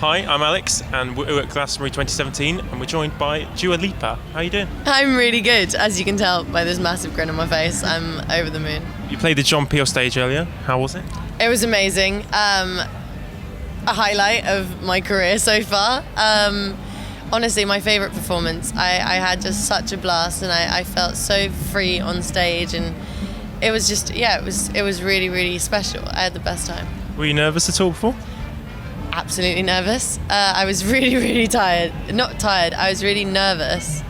Hi, I'm Alex, and we're at Glastonbury 2017, and we're joined by Lipa. How are you doing? I'm really good. As you can tell by this massive grin on my face, I'm over the moon. You played the John Peel stage earlier. How was it? It was amazing. A highlight of my career so far. Honestly, my favourite performance. I had just such a blast, and I felt so free on stage, and it was just, it was really, really special. I had the best time. Were you nervous at all before? Absolutely nervous. I was really, really tired. Not tired, I was really nervous,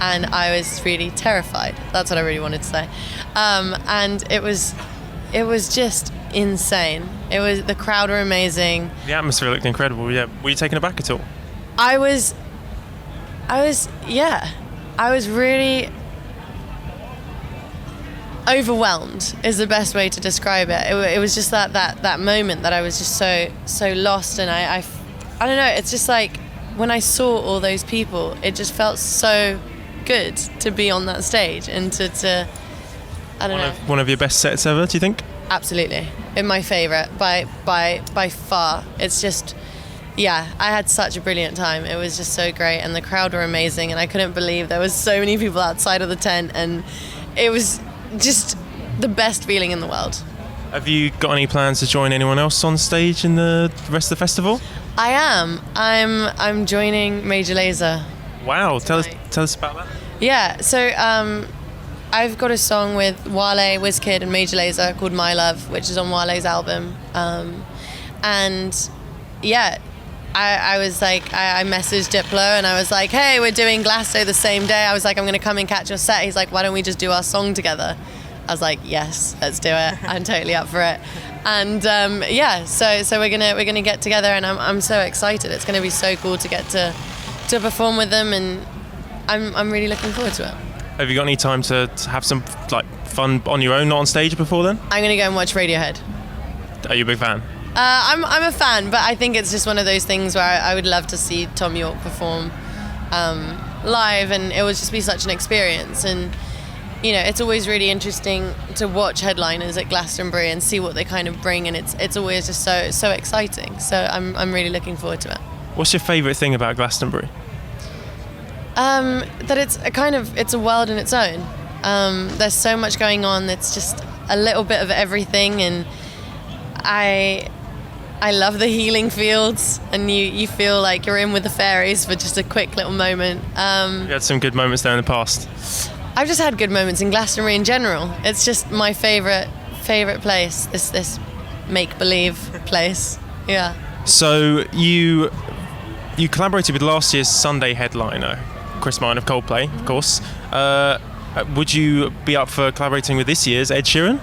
and I was really terrified. That's what I really wanted to say. And it was just insane. The crowd were amazing. The atmosphere looked incredible, yeah. Were you taken aback at all? I was really overwhelmed is the best way to describe it. It was just that moment that I was just so lost, and I don't know, it's just like when I saw all those people, it just felt so good to be on that stage and to I don't know. One of your best sets ever, do you think? Absolutely. My favourite by far. It's just, yeah, I had such a brilliant time. It was just so great, and the crowd were amazing, and I couldn't believe there was so many people outside of the tent, and it was just the best feeling in the world. Have you got any plans to join anyone else on stage in the rest of the festival? I am. I'm joining Major Lazer. Wow, tell us about that. Yeah, so I've got a song with Wale, Wizkid and Major Lazer called My Love, which is on Wale's album. And yeah, I was like, I messaged Diplo and I was like, hey, we're doing Glasto the same day. I was like, I'm going to come and catch your set. He's like, why don't we just do our song together? I was like, yes, let's do it. I'm totally up for it. And so we're gonna get together, and I'm so excited. It's going to be so cool to get to perform with them, and I'm really looking forward to it. Have you got any time to have some fun on your own, not on stage before then? I'm going to go and watch Radiohead. Are you a big fan? I'm a fan, but I think it's just one of those things where I would love to see Tom York perform live, and it would just be such an experience. And you know, it's always really interesting to watch headliners at Glastonbury and see what they kind of bring, and it's always just so exciting. So I'm really looking forward to it. What's your favourite thing about Glastonbury? That it's a world in its own. There's so much going on. It's just a little bit of everything, and I love the healing fields, and you feel like you're in with the fairies for just a quick little moment. You had some good moments there in the past. I've just had good moments in Glastonbury in general. It's just my favourite place, this make-believe place. Yeah. So you collaborated with last year's Sunday headliner, Chris Martin of Coldplay, of course. Would you be up for collaborating with this year's Ed Sheeran?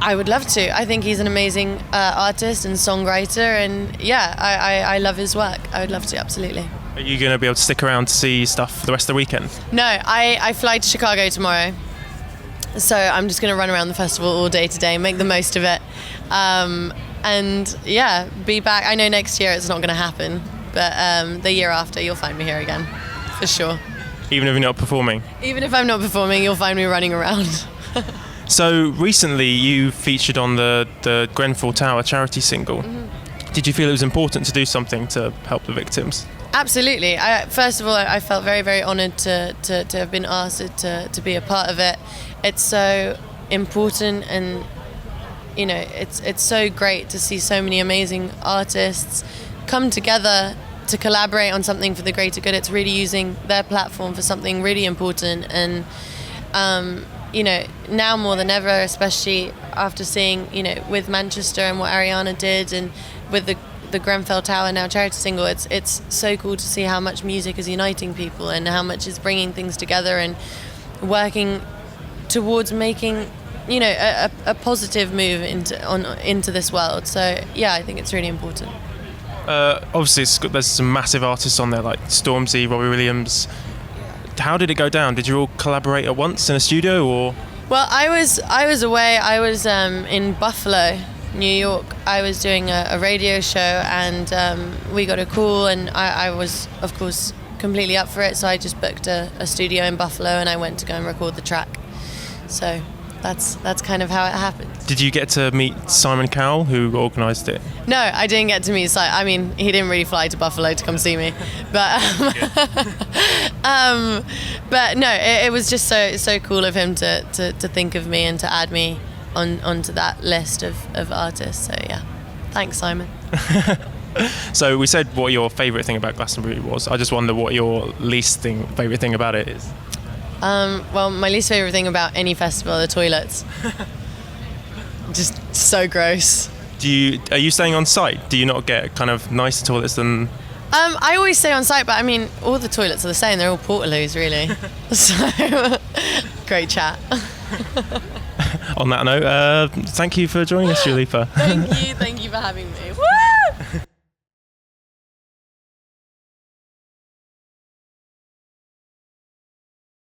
I would love to. I think he's an amazing artist and songwriter, and yeah, I love his work. I would love to, absolutely. Are you going to be able to stick around to see stuff for the rest of the weekend? No, I fly to Chicago tomorrow, so I'm just going to run around the festival all day today, make the most of it, and yeah, be back. I know next year it's not going to happen, but the year after you'll find me here again, for sure. Even if you're not performing? Even if I'm not performing, you'll find me running around. So recently you featured on the Grenfell Tower charity single. Mm-hmm. Did you feel it was important to do something to help the victims? Absolutely. First of all, I felt very, very honoured to have been asked to be a part of it. It's so important, and you know, it's so great to see so many amazing artists come together to collaborate on something for the greater good. It's really using their platform for something really important, and you know, now more than ever, especially after seeing, you know, with Manchester and what Ariana did, and with the Grenfell Tower now charity single, it's so cool to see how much music is uniting people and how much is bringing things together and working towards making, you know, a positive move into this world. So yeah, I think it's really important. Obviously there's some massive artists on there like Stormzy, Robbie Williams. How did it go down? Did you all collaborate at once in a studio, or? Well, I was away. I was in Buffalo, New York. I was doing a radio show, and we got a call, and I was, of course, completely up for it. So I just booked a studio in Buffalo, and I went to go and record the track. So that's kind of how it happened. Did you get to meet Simon Cowell, who organised it? No, I didn't get to meet Simon. I mean, he didn't really fly to Buffalo to come see me, but but no, it was just so cool of him to think of me and to add me onto that list of artists. So yeah, thanks, Simon. So we said what your favourite thing about Glastonbury was. I just wonder what your least favourite thing about it is. Well, my least favourite thing about any festival are the toilets. Just so gross. Are you staying on site? Do you not get kind of nicer toilets than? I always stay on site, but I mean, all the toilets are the same. They're all portaloos, really. So, great chat. On that note, thank you for joining us, Lipa. Thank you for having me. Woo!